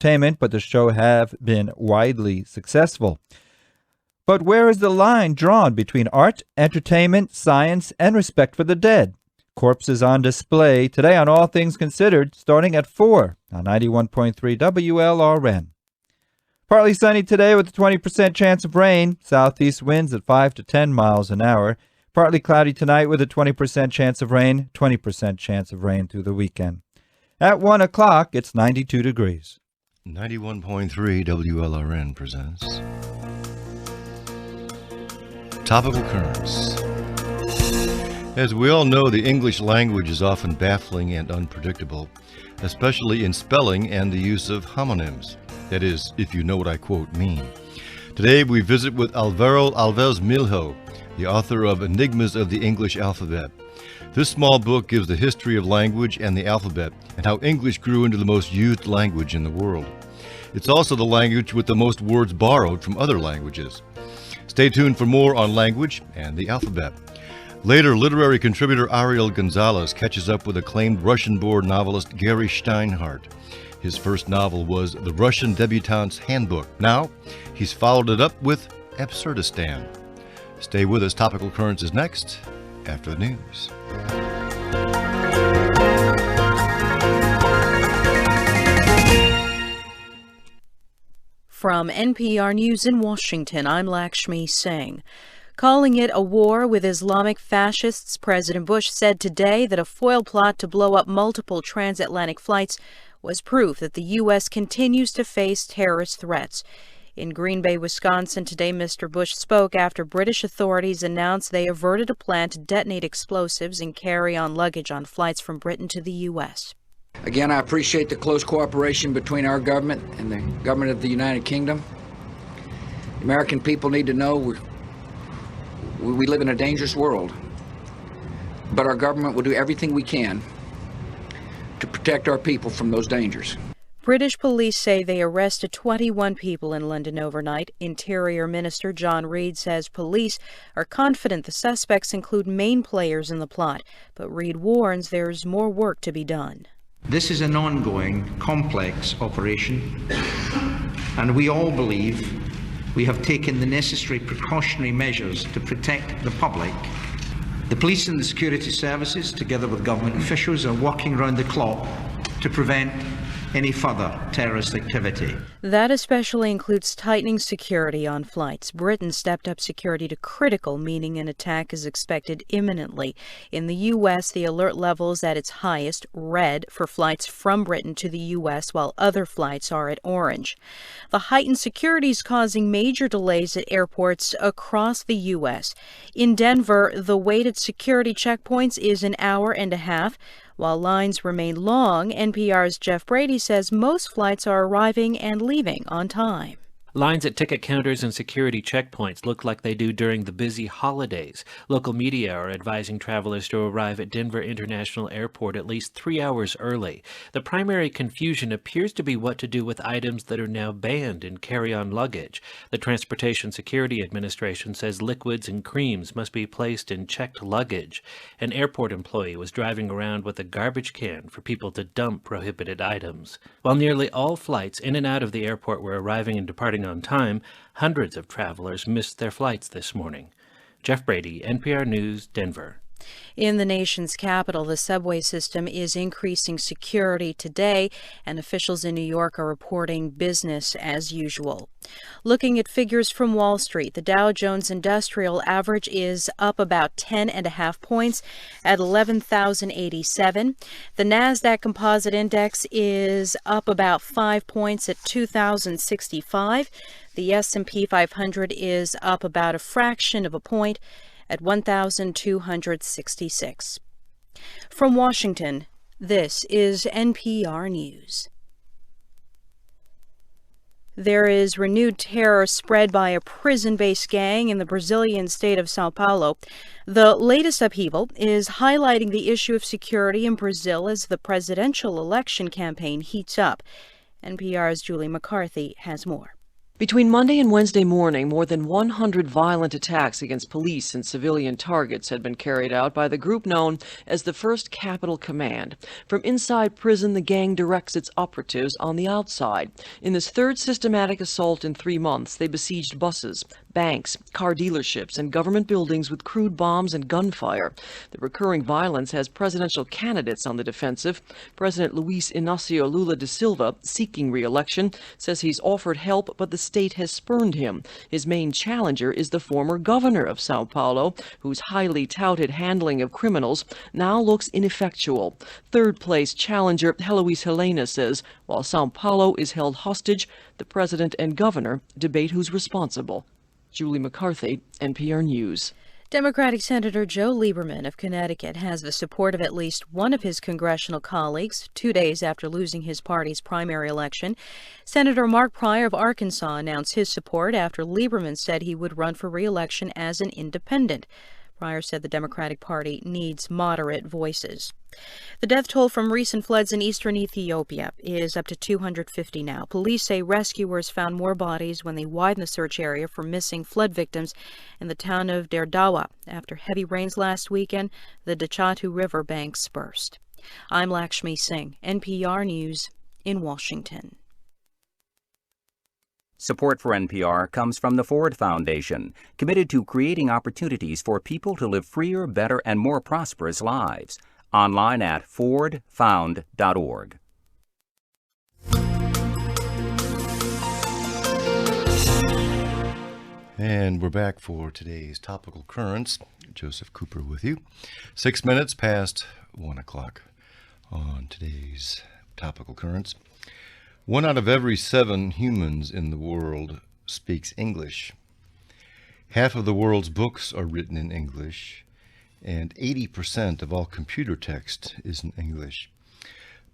entertainment, but the show have been widely successful. But where is the line drawn between art, entertainment, science, and respect for the dead? Corpses on display today on All Things Considered, starting at 4 on 91.3 WLRN. Partly sunny today with a 20% chance of rain. Southeast winds at 5 to 10 miles an hour. Partly cloudy tonight with a 20% chance of rain. 20% chance of rain through the weekend. At 1 o'clock, it's 92 degrees. 91.3 WLRN presents Topical Currents. As we all know, the English language is often baffling and unpredictable, especially in spelling and the use of homonyms. That is, if you know what I quote mean. Today we visit with Alvaro Alves Milho, the author of Enigmas of the English Alphabet. This small book gives the history of language and the alphabet, and how English grew into the most used language in the world. It's also the language with the most words borrowed from other languages. Stay tuned for more on language and the alphabet. Later, literary contributor Ariel Gonzalez catches up with acclaimed Russian-born novelist Gary Steinhardt. His first novel was The Russian Debutante's Handbook. Now, he's followed it up with Absurdistan. Stay with us. Topical Currents is next, after the news. From NPR News in Washington, I'm Lakshmi Singh. Calling it a war with Islamic fascists, President Bush said today that a foil plot to blow up multiple transatlantic flights was proof that the U.S. continues to face terrorist threats. In Green Bay, Wisconsin, today Mr. Bush spoke after British authorities announced they averted a plan to detonate explosives and carry-on luggage on flights from Britain to the U.S. Again, I appreciate the close cooperation between our government and the government of the United Kingdom. The American people need to know we live in a dangerous world, but our government will do everything we can to protect our people from those dangers. British police say they arrested 21 people in London overnight. Interior Minister John Reid says police are confident the suspects include main players in the plot, but Reid warns there's more work to be done. This is an ongoing, complex operation, and we all believe we have taken the necessary precautionary measures to protect the public. The police and the security services, together with government officials, are working round the clock to prevent any further terrorist activity. That especially includes tightening security on flights. Britain stepped up security to critical, meaning an attack is expected imminently. In the U.S., the alert level is at its highest, red, for flights from Britain to the U.S., while other flights are at orange. The heightened security is causing major delays at airports across the U.S. In Denver, the wait at security checkpoints is an hour and a half. While lines remain long, NPR's Jeff Brady says most flights are arriving and leaving on time. Lines at ticket counters and security checkpoints look like they do during the busy holidays. Local media are advising travelers to arrive at Denver International Airport at least 3 hours early. The primary confusion appears to be what to do with items that are now banned in carry-on luggage. The Transportation Security Administration says liquids and creams must be placed in checked luggage. An airport employee was driving around with a garbage can for people to dump prohibited items. While nearly all flights in and out of the airport were arriving and departing on time, hundreds of travelers missed their flights this morning. Jeff Brady, NPR News, Denver. In the nation's capital, the subway system is increasing security today, and officials in New York are reporting business as usual. Looking at figures from Wall Street, the Dow Jones Industrial Average is up about 10.5 points at 11,087. The NASDAQ Composite Index is up about 5 points at 2,065. The S&P 500 is up about a fraction of a point at 1,266. From Washington, this is NPR News. There is renewed terror spread by a prison-based gang in the Brazilian state of Sao Paulo. The latest upheaval is highlighting the issue of security in Brazil as the presidential election campaign heats up. NPR's Julie McCarthy has more. Between Monday and Wednesday morning, more than 100 violent attacks against police and civilian targets had been carried out by the group known as the First Capital Command. From inside prison, the gang directs its operatives on the outside. In this third systematic assault in 3 months, they besieged buses, banks, car dealerships, and government buildings with crude bombs and gunfire. The recurring violence has presidential candidates on the defensive. President Luis Inácio Lula da Silva, seeking re-election, says he's offered help, but the state has spurned him. His main challenger is the former governor of Sao Paulo, whose highly touted handling of criminals now looks ineffectual. Third place challenger Heloise Helena says while Sao Paulo is held hostage, the president and governor debate who's responsible. Julie McCarthy, NPR News. Democratic Senator Joe Lieberman of Connecticut has the support of at least one of his congressional colleagues 2 days after losing his party's primary election. Senator Mark Pryor of Arkansas announced his support after Lieberman said he would run for re-election as an independent. Pryor said the Democratic Party needs moderate voices. The death toll from recent floods in eastern Ethiopia is up to 250 now. Police say rescuers found more bodies when they widened the search area for missing flood victims in the town of Derdawa. After heavy rains last weekend, the Dachatu River banks burst. I'm Lakshmi Singh, NPR News in Washington. Support for NPR comes from the Ford Foundation, committed to creating opportunities for people to live freer, better, and more prosperous lives. Online at fordfound.org. And we're back for today's Topical Currents. Joseph Cooper with you. 6 minutes past 1 o'clock on today's Topical Currents. 1 out of every 7 humans in the world speaks English. Half of the world's books are written in English, and 80% of all computer text is in English.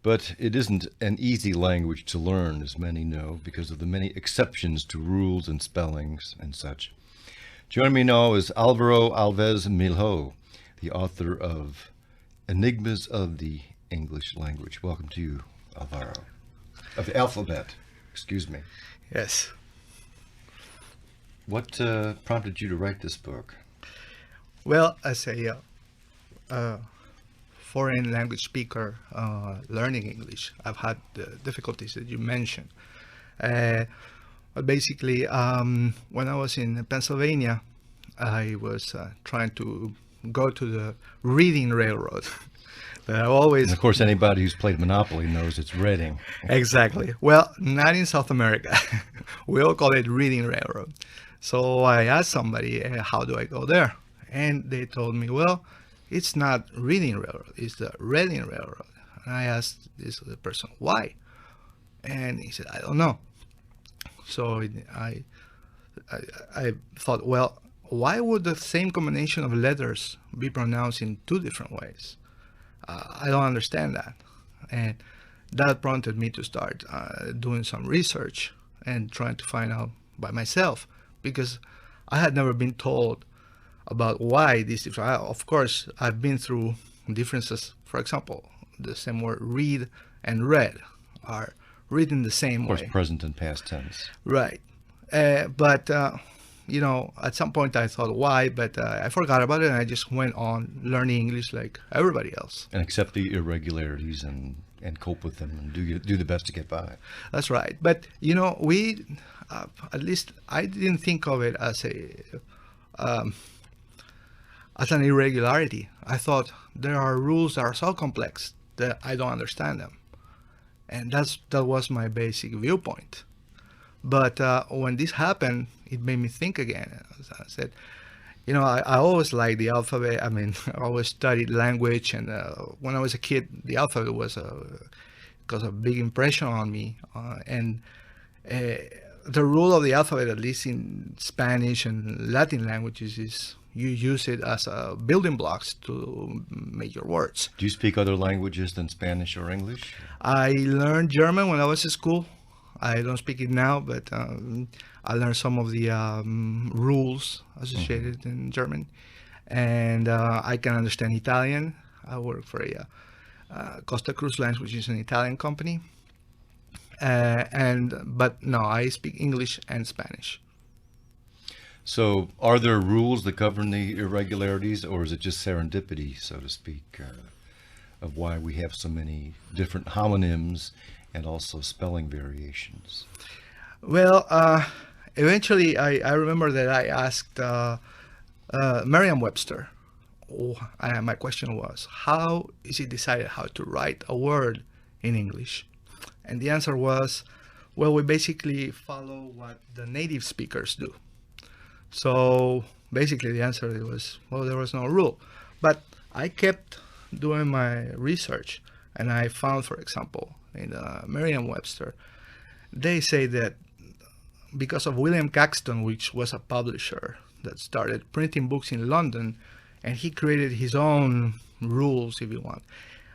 But it isn't an easy language to learn, as many know, because of the many exceptions to rules and spellings and such. Joining me now is Alvaro Alves Milho, the author of Enigmas of the English Language. Welcome to you, Alvaro. Of the alphabet, excuse me. Yes. What prompted you to write this book? Well, as a foreign language speaker learning English, I've had the difficulties that you mentioned. But basically, when I was in Pennsylvania, I was trying to go to the Reading Railroad. But I always... And of course, anybody who's played Monopoly knows it's Reading. Exactly. Well, not in South America. We all call it Reading Railroad. So I asked somebody, how do I go there? And they told me, well, it's not Reading Railroad, it's the Reading Railroad. And I asked this person, why? And he said, I don't know. So I thought, well, why would the same combination of letters be pronounced in 2 different ways? I don't understand that. And that prompted me to start doing some research and trying to find out by myself, because I had never been told about why these different. Of course, I've been through differences. For example, the same word read and read are written the same way. Of course, present and past tense. Right. But you know, at some point I thought, why? But I forgot about it, and I just went on learning English like everybody else. And accept the irregularities and cope with them and do the best to get by. That's right. But, you know, we, at least I didn't think of it as an irregularity. I thought there are rules that are so complex that I don't understand them. And that was my basic viewpoint. But when this happened, it made me think again. I said, you know, I always liked the alphabet. I mean, I always studied language. And when I was a kid, the alphabet was because of a big impression on me. And the rule of the alphabet, at least in Spanish and Latin languages, is you use it as building blocks to make your words. Do you speak other languages than Spanish or English? I learned German when I was in school. I don't speak it now, but I learned some of the rules associated in German. And I can understand Italian. I work for a Costa Cruise Lines, which is an Italian company. But no, I speak English and Spanish. So, are there rules that govern the irregularities, or is it just serendipity, so to speak, of why we have so many different homonyms and also spelling variations? Well, eventually, I remember that I asked Merriam-Webster. My question was, how is it decided how to write a word in English? And the answer was, well, we basically follow what the native speakers do. So basically the answer was, well, there was no rule. But I kept doing my research, and I found, for example, in Merriam-Webster, they say that because of William Caxton, which was a publisher that started printing books in London, and he created his own rules, if you want.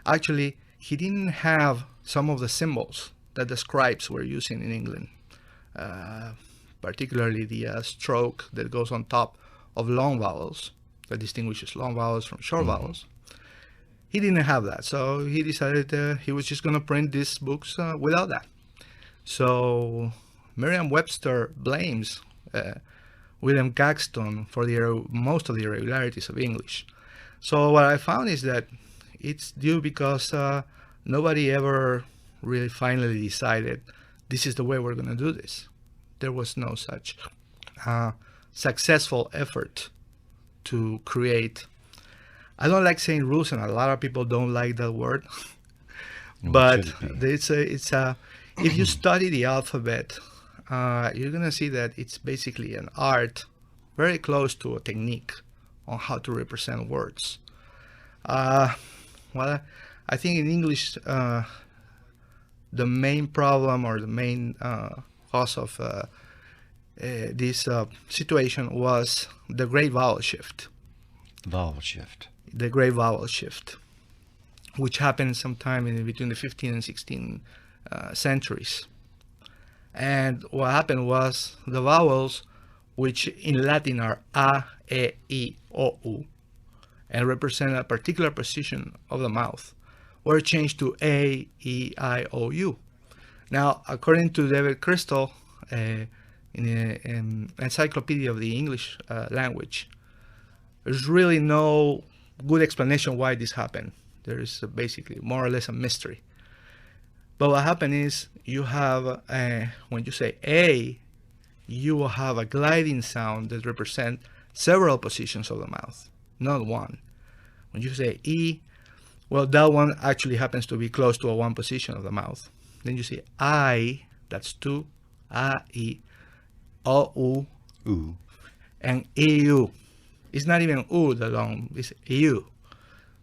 Actually, he didn't have some of the symbols that the scribes were using in England, particularly the stroke that goes on top of long vowels, that distinguishes long vowels from short vowels. He didn't have that, so he decided he was just going to print these books without that. So Merriam-Webster blames William Caxton for most of the irregularities of English. So what I found is that it's due because nobody ever really finally decided this is the way we're going to do this. There was no such successful effort to create. I don't like saying rules, and a lot of people don't like that word. But it's if you study the alphabet, you're going to see that it's basically an art very close to a technique on how to represent words. Well, I think in English, the main problem or the main cause of this situation was the great vowel shift. Vowel shift. The great vowel shift, which happened sometime in between the 15th and 16th centuries. And what happened was the vowels, which in Latin are a, e, I, o, u, and represent a particular position of the mouth, were changed to a, e, I, o, u. Now, according to David Crystal, in the Encyclopedia of the English Language, there's really no good explanation why this happened. There is basically more or less a mystery. But what happened is you have, when you say A, you will have a gliding sound that represents several positions of the mouth, not one. When you say E, well, that one actually happens to be close to a one position of the mouth. Then you say I, that's two, A, I, O, U, and EU. It's not even U, the long, it's EU.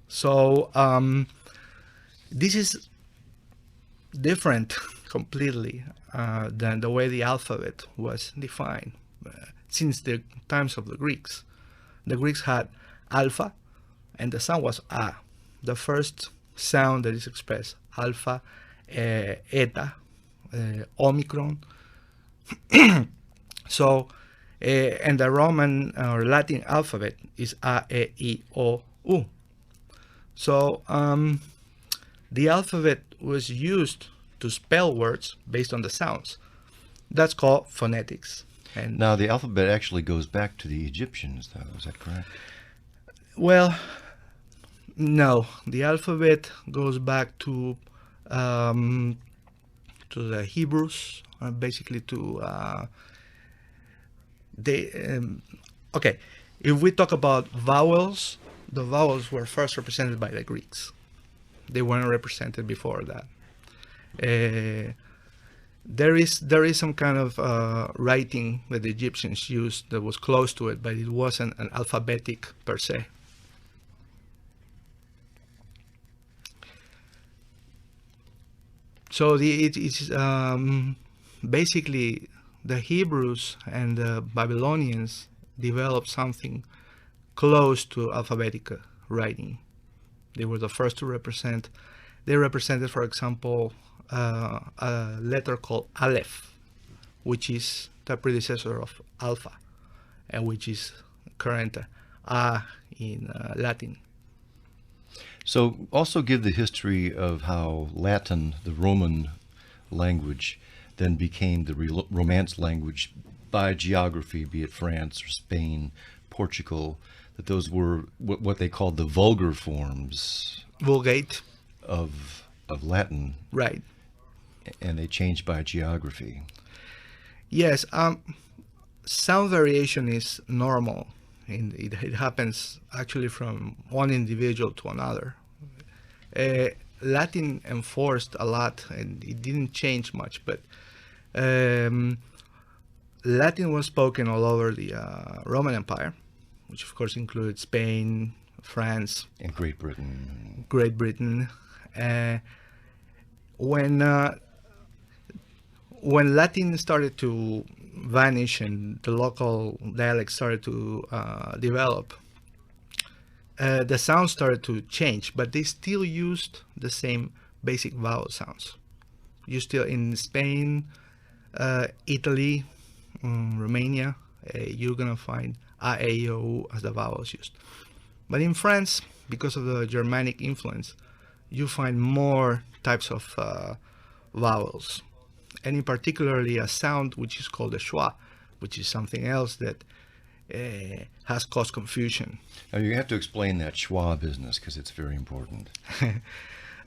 So this is different completely than the way the alphabet was defined since the times of the Greeks. The Greeks had alpha, and the sound was A. The first sound that is expressed, alpha, eta, omicron. So, and the Roman or Latin alphabet is A, E, I, O, U. So the alphabet was used to spell words based on the sounds. That's called phonetics. And now the alphabet actually goes back to the Egyptians, though. Is that correct? Well, no. The alphabet goes back to the Hebrews, basically to okay. If we talk about vowels, the vowels were first represented by the Greeks. They weren't represented before that. There is some kind of writing that the Egyptians used that was close to it, but it wasn't an alphabetic per se. So it's basically the Hebrews and the Babylonians developed something close to alphabetic writing. They were the first to represent. They represented, for example, a letter called Aleph, which is the predecessor of Alpha, and which is current A in Latin. So also give the history of how Latin, the Roman language then became the Romance language by geography, be it France or Spain, Portugal, that those were what they called the vulgar forms Vulgate. of Latin, Right. and they changed by geography. Yes. Sound variation is normal. And it happens actually from one individual to another. Latin enforced a lot, and it didn't change much, but Latin was spoken all over the Roman Empire, which of course included Spain, France, And Great Britain. Great Britain. When Latin started to vanish and the local dialects started to develop, the sounds started to change, but they still used the same basic vowel sounds. You still in Spain, Italy, Romania, you're gonna find a, e, o, u as the vowels used. But in France, because of the Germanic influence, you find more types of vowels, and in particularly a sound which is called the schwa, which is something else that has caused confusion. Now you have to explain that schwa business because it's very important.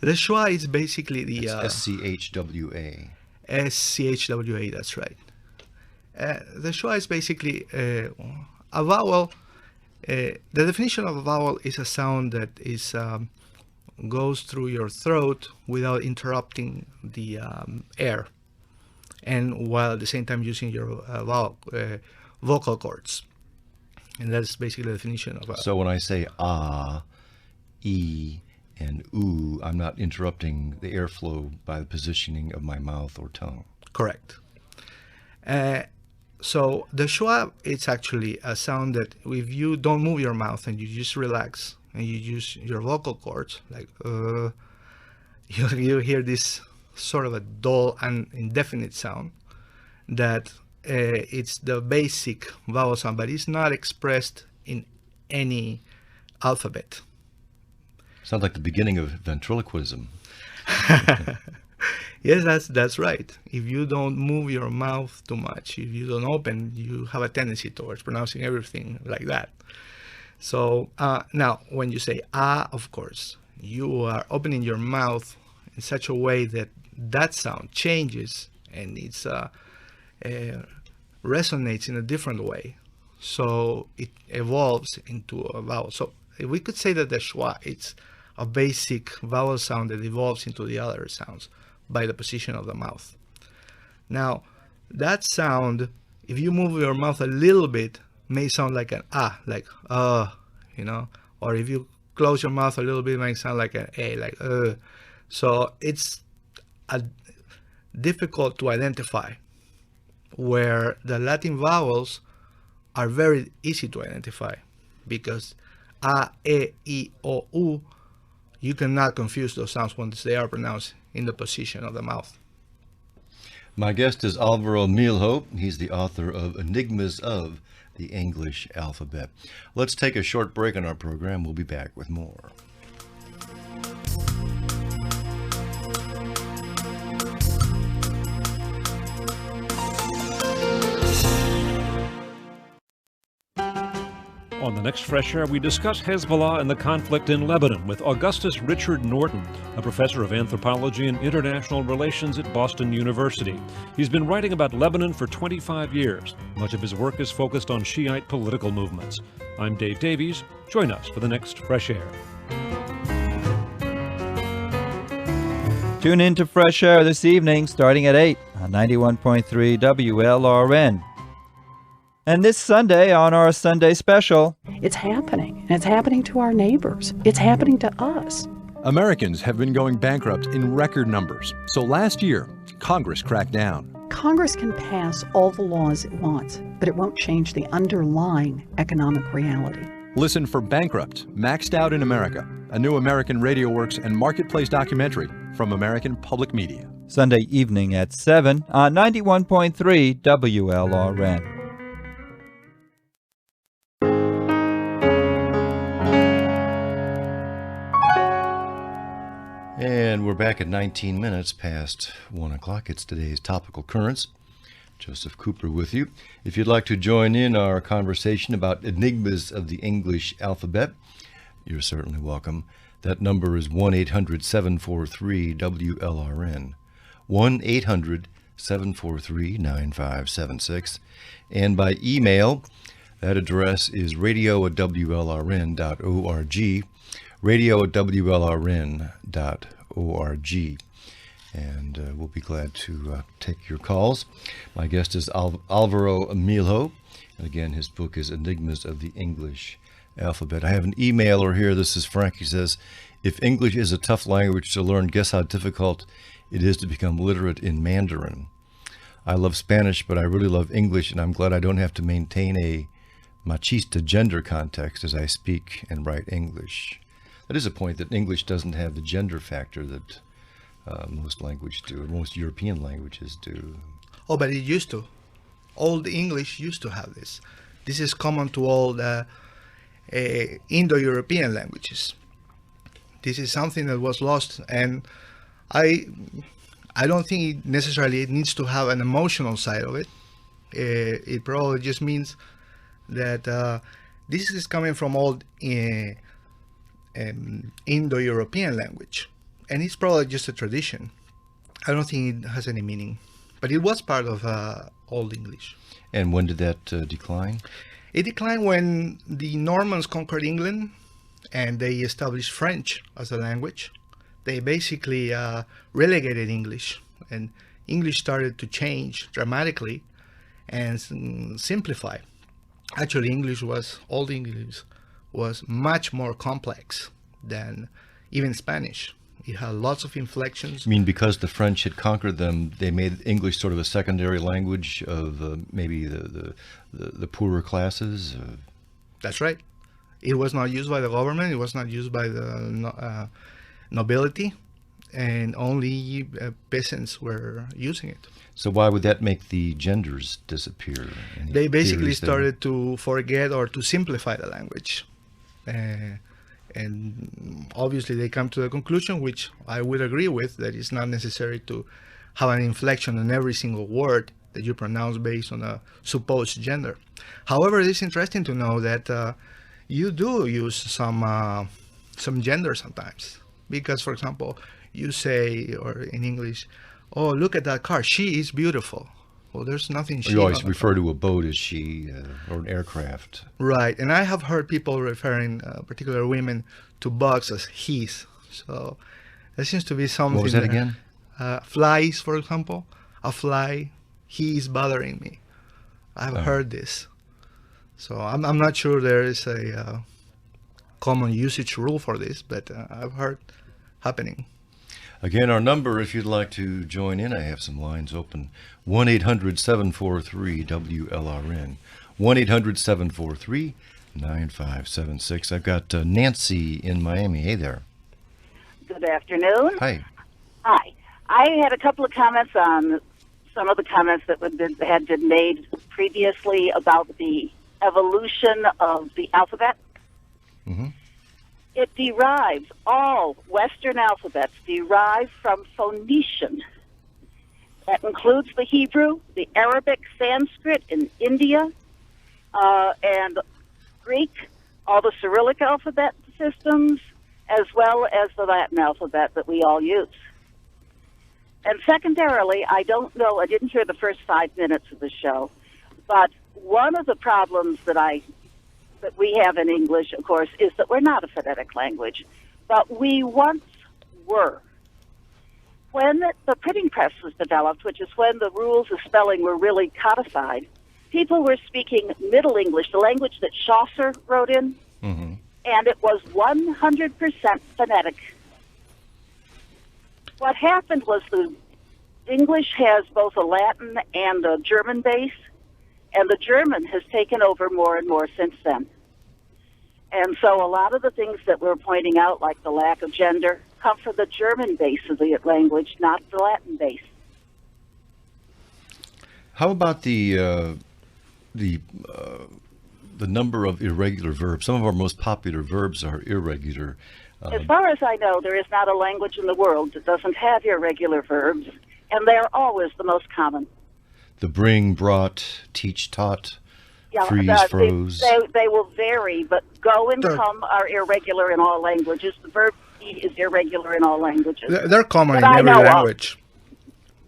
The schwa is basically the SCHWA. SCHWA, that's right. The schwa is basically a vowel. The definition of a vowel is a sound that is goes through your throat without interrupting the air, and while at the same time using your vocal cords. And that's basically the definition of a... So when I say ah, e, and oo, I'm not interrupting the airflow by the positioning of my mouth or tongue. Correct. So the schwa, it's actually a sound that if you don't move your mouth and you just relax and you use your vocal cords, like you hear this sort of a dull and indefinite sound that it's the basic vowel sound, but it's not expressed in any alphabet. Sounds like the beginning of ventriloquism. Yes, that's right. If you don't move your mouth too much, if you don't open, you have a tendency towards pronouncing everything like that. So now, when you say ah, of course, you are opening your mouth in such a way that that sound changes and it's resonates in a different way. So it evolves into a vowel. So we could say that the schwa, it's a basic vowel sound that evolves into the other sounds by the position of the mouth. Now, that sound, if you move your mouth a little bit, may sound like an ah, like you know, or if you close your mouth a little bit, it might sound like an a, like So it's difficult to identify, where the Latin vowels are very easy to identify because a, e, I, o, u, you cannot confuse those sounds once they are pronounced in the position of the mouth. My guest is Alvaro Milho. He's the author of Enigmas of the English Alphabet. Let's take a short break on our program. We'll be back with more. On the next Fresh Air, we discuss Hezbollah and the conflict in Lebanon with Augustus Richard Norton, a professor of anthropology and international relations at Boston University. He's been writing about Lebanon for 25 years. Much of his work is focused on Shiite political movements. I'm Dave Davies. Join us for the next Fresh Air. Tune in to Fresh Air this evening starting at 8 on 91.3 WLRN. And this Sunday on our Sunday special, it's happening, and it's happening to our neighbors. It's happening to us. Americans have been going bankrupt in record numbers. So last year, Congress cracked down. Congress can pass all the laws it wants, but it won't change the underlying economic reality. Listen for Bankrupt, Maxed Out in America, a new American Radio Works and Marketplace documentary from American Public Media. Sunday evening at 7 on 91.3 WLRN. And we're back at 19 minutes past 1 o'clock. It's today's Topical Currents. Joseph Cooper with you. If you'd like to join in our conversation about enigmas of the English alphabet, you're certainly welcome. That number is 1-800-743-WLRN. 1-800-743-9576. And by email, that address is radio@wlrn.org. radio@wlrn.org. And we'll be glad to take your calls. My guest is Alvaro Milho. And again, his book is Enigmas of the English Alphabet. I have an emailer here. This is Frank. He says, if English is a tough language to learn, guess how difficult it is to become literate in Mandarin. I love Spanish, but I really love English, and I'm glad I don't have to maintain a machista gender context as I speak and write English. That is a point, that English doesn't have the gender factor that most languages do, most European languages do. Oh, but it used to. Old English used to have this. This is common to all the Indo-European languages. This is something that was lost, and I don't think it necessarily needs to have an emotional side of it. It probably just means that this is coming from old Indo-European language, and it's probably just a tradition. I don't think it has any meaning, but it was part of Old English. And when did that decline? It declined when the Normans conquered England and they established French as a language. They basically relegated English, and English started to change dramatically and simplify. Actually, Old English was much more complex than even Spanish. It had lots of inflections. I mean, because the French had conquered them, they made English sort of a secondary language of maybe the poorer classes? That's right. It was not used by the government. It was not used by the nobility, and only peasants were using it. So why would that make the genders disappear? They basically started to forget or to simplify the language. And obviously they come to the conclusion, which I would agree with, that it's not necessary to have an inflection on every single word that you pronounce based on a supposed gender. However, it is interesting to know that you do use some gender sometimes. Because, for example, you say, or in English, oh, look at that car, she is beautiful. Well, there's nothing she. You always refer to a boat as she, or an aircraft. Right, and I have heard people referring particular women to bugs as he's. So there seems to be something. What was that again? Flies, for example. A fly, he is bothering me. I've heard this. So I'm not sure there is a common usage rule for this, but I've heard happening. Again, our number, if you'd like to join in, I have some lines open. 1-800-743-WLRN. 1-800-743-9576. I've got Nancy in Miami. Hey there. Good afternoon. Hi. Hi. I had a couple of comments on some of the comments that had been made previously about the evolution of the alphabet. Mm-hmm. It derives, all Western alphabets derive from Phoenician. That includes the Hebrew, the Arabic, Sanskrit in India, and Greek, all the Cyrillic alphabet systems, as well as the Latin alphabet that we all use. And secondarily, I don't know, I didn't hear the first 5 minutes of the show, but one of the problems that we have in English, of course, is that we're not a phonetic language, but we once were. When the printing press was developed, which is when the rules of spelling were really codified, people were speaking Middle English, the language that Chaucer wrote in, mm-hmm. and it was 100% phonetic. What happened was the English has both a Latin and a German base, and the German has taken over more and more since then. And so a lot of the things that we're pointing out, like the lack of gender, come from the German base of the language, not the Latin base. How about the number of irregular verbs? Some of our most popular verbs are irregular. As far as I know, there is not a language in the world that doesn't have irregular verbs, and they are always the most common. The bring, brought, teach, taught, Yeah, freeze, froze. They will vary, but go and come are irregular in all languages. The verb be is irregular in all languages. They're common in That I every know of. language.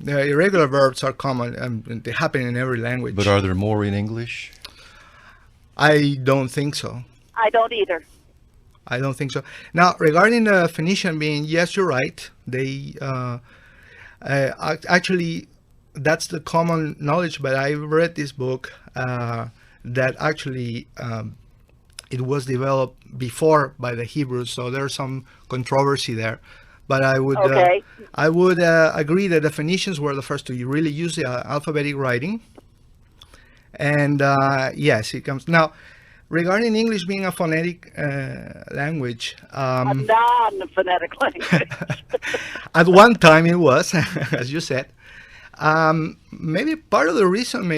The irregular verbs are common and they happen in every language. But are there more in English? I don't think so. I don't either. I don't think so. Now, regarding the Phoenician being, yes, you're right. They actually, that's the common knowledge. But I read this book that actually it was developed before by the Hebrews, so there's some controversy there. But I would agree that the Phoenicians were the first to really use the alphabetic writing. And yes, it comes now. Regarding English being a phonetic language, A non-phonetic language. at one time it was, as you said. Maybe part of the reason,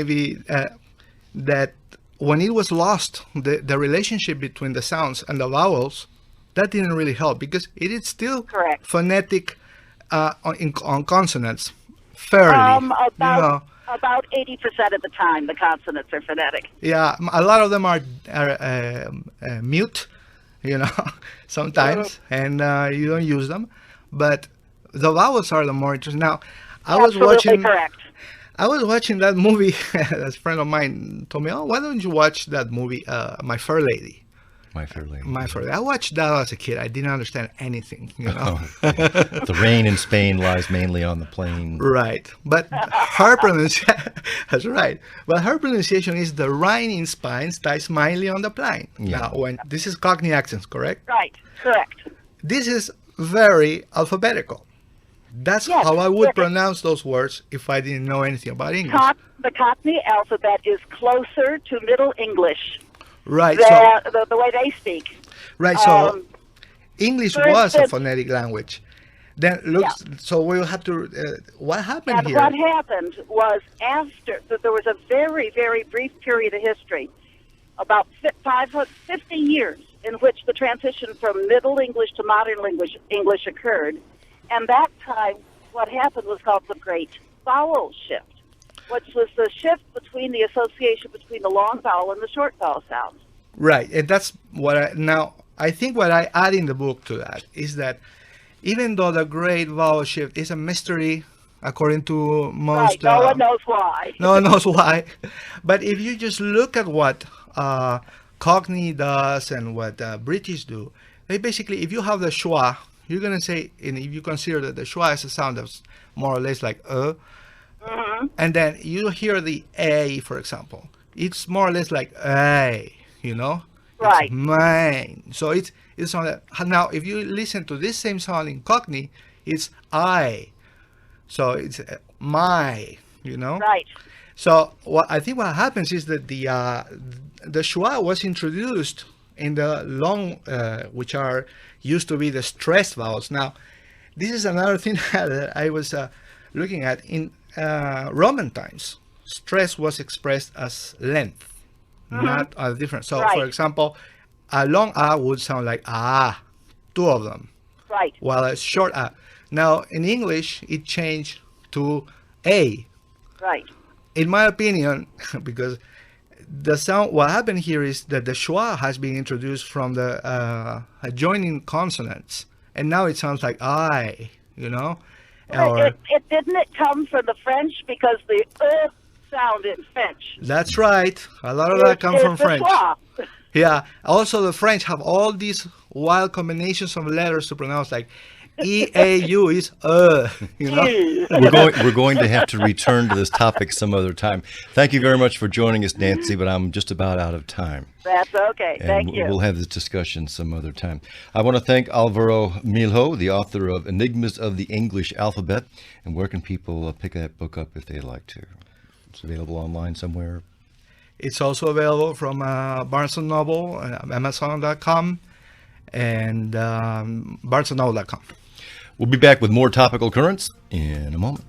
that when it was lost, the relationship between the sounds and the vowels, that didn't really help because it is still correct phonetic on consonants, fairly. About 80% of the time, the consonants are phonetic. Yeah, a lot of them are mute, sometimes, and you don't use them. But the vowels are the more interesting. Now, I was watching that movie. A friend of mine told me, "Oh, why don't you watch that movie, My Fair Lady?" My Fair Lady. My Fair Lady. I watched that as a kid. I didn't understand anything, The rain in Spain lies mainly on the plain. Right. But her pronunciation, that's right. But her pronunciation is the rain in Spain lies mainly on the plain. Yeah. Now, when this is Cockney accents, correct? Right. Correct. This is very alphabetical. That's how I would pronounce those words if I didn't know anything about English. The Cockney alphabet is closer to Middle English. Right. The way they speak. Right. So English was a instance, phonetic language. Then so we'll have to. What happened and here? what happened was after there was a very, very brief period of history, about 50 years, in which the transition from Middle English to Modern English occurred. And that time, what happened was called the Great Vowel Shift, which was the shift between the association between the long vowel and the short vowel sounds. Right, and that's what I think what I add in the book to that is that even though the Great Vowel Shift is a mystery, according to most, no one knows why. No one knows why. But if you just look at what Cockney does and what British do, they basically, if you have the schwa, you're going to say, and if you consider that the schwa is a sound that's more or less like and then you hear the A, for example, it's more or less like A, Right. It's mine. So it's on that. Now, if you listen to this same sound in Cockney, it's I. So it's my, Right. So I think what happens is that the schwa was introduced in the long, which are used to be the stressed vowels. Now, this is another thing that I was looking at in Roman times. Stress was expressed as length, not as different. So, for example, a long A would sound like ah, two of them. Right. While a short A. Now, in English, it changed to A. Right. In my opinion, because the sound, what happened here is that the schwa has been introduced from the adjoining consonants, and now it sounds like I, Or, it didn't come from the French because the sound in French. That's right. A lot of that comes from French. Yeah. Also, the French have all these wild combinations of letters to pronounce, like E-A-U is We're going to have to return to this topic some other time. Thank you very much for joining us, Nancy, but I'm just about out of time. That's okay. And Thank you. We'll have this discussion some other time. I want to thank Alvaro Milho, the author of Enigmas of the English Alphabet. And where can people pick that book up if they'd like to? It's available online somewhere. It's also available from Barnes & Noble, Amazon.com, and BarnesandNoble.com. We'll be back with more topical currents in a moment.